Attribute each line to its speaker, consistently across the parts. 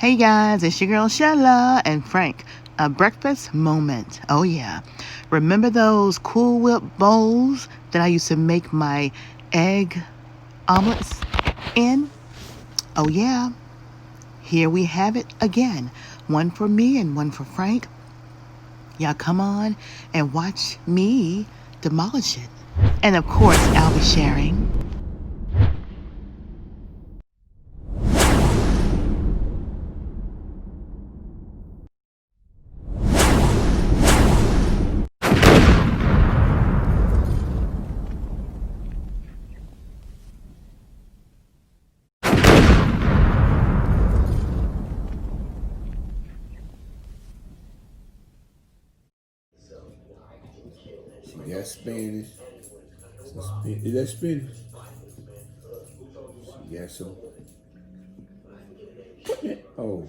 Speaker 1: Hey guys, it's your girl Shella and Frank. A breakfast moment. Oh yeah. Remember those Cool Whip bowls that I used to make my egg omelets in? Oh yeah. Here we have it again. One for me and one for Frank. Y'all come on and watch me demolish it. And of course, I'll be sharing.
Speaker 2: She got Spanish. Is that Spanish? She got some. Oh.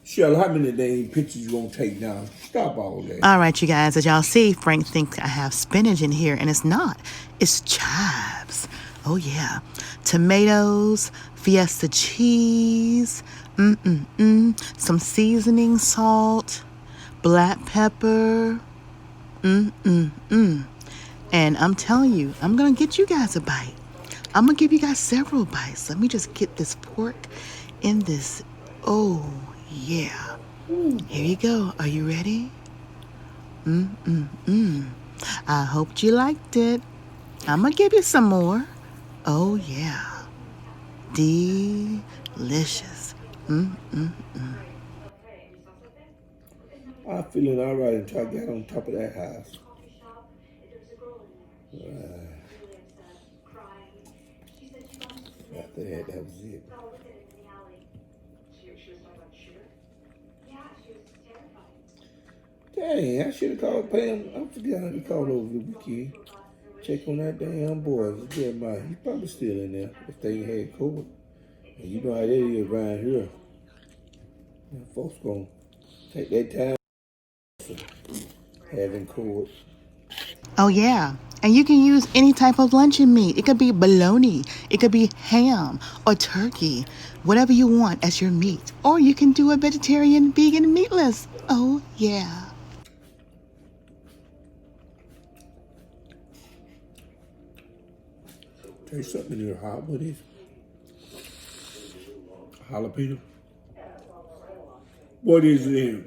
Speaker 2: Shell, how many dang pictures you gonna take now? Stop all that.
Speaker 1: All right, you guys, as y'all see, Frank thinks I have spinach in here, and it's not. It's chives. Oh, yeah. Tomatoes, Fiesta cheese, some seasoning salt, black pepper, and I'm telling you, I'm going to get you guys a bite. I'm going to give you guys several bites. Let me just get this pork in this. Oh, yeah. Here you go. Are you ready? I hoped you liked it. I'm gonna give you some more. Oh yeah. Delicious.
Speaker 2: I'm feeling all right until I got on top of that house. After that was it. Dang, I should have called Pam. I forgot how to call over the weekend. Check on that damn boy. Jeremiah. He's probably still in there if they ain't had COVID. And you know how that is around here. And folks gonna take their time having COVID.
Speaker 1: Oh yeah. And you can use any type of luncheon meat. It could be bologna, it could be ham or turkey, whatever you want as your meat. Or you can do a vegetarian, vegan, meatless. Oh yeah.
Speaker 2: Taste something in your hot. What is jalapeno? What is it in?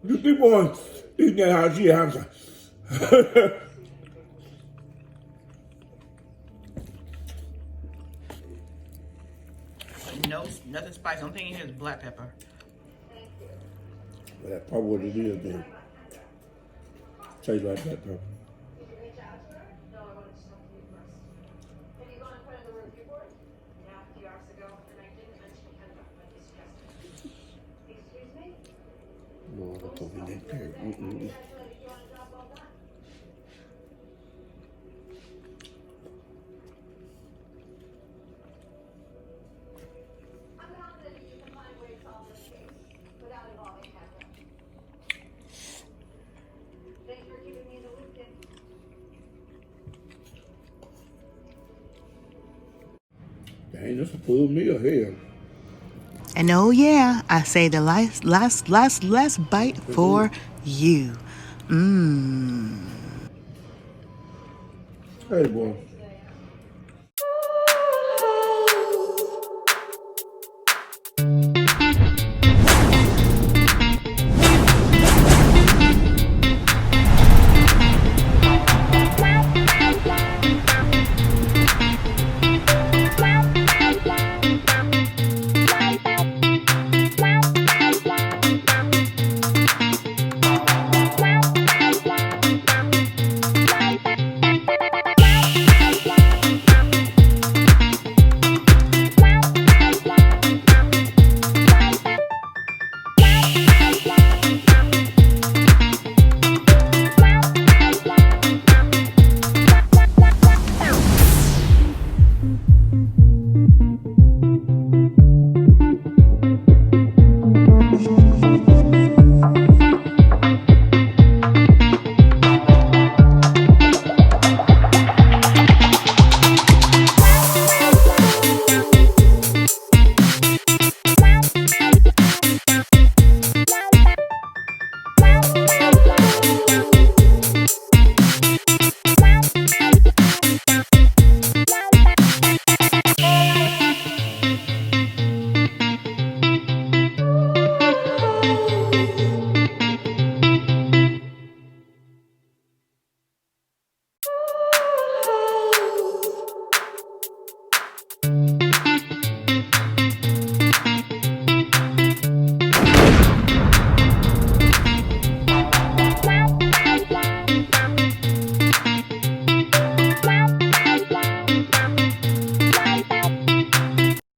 Speaker 2: You people eating that house, you have some.
Speaker 1: No, nothing spicy. Only thing in here is black pepper.
Speaker 2: Well, that's probably what it is then. Tastes like that pepper. Lord, I'm talking that carrot. Dang, that's a full meal here.
Speaker 1: And oh yeah, I say the last bite for you.
Speaker 2: Hey, boy.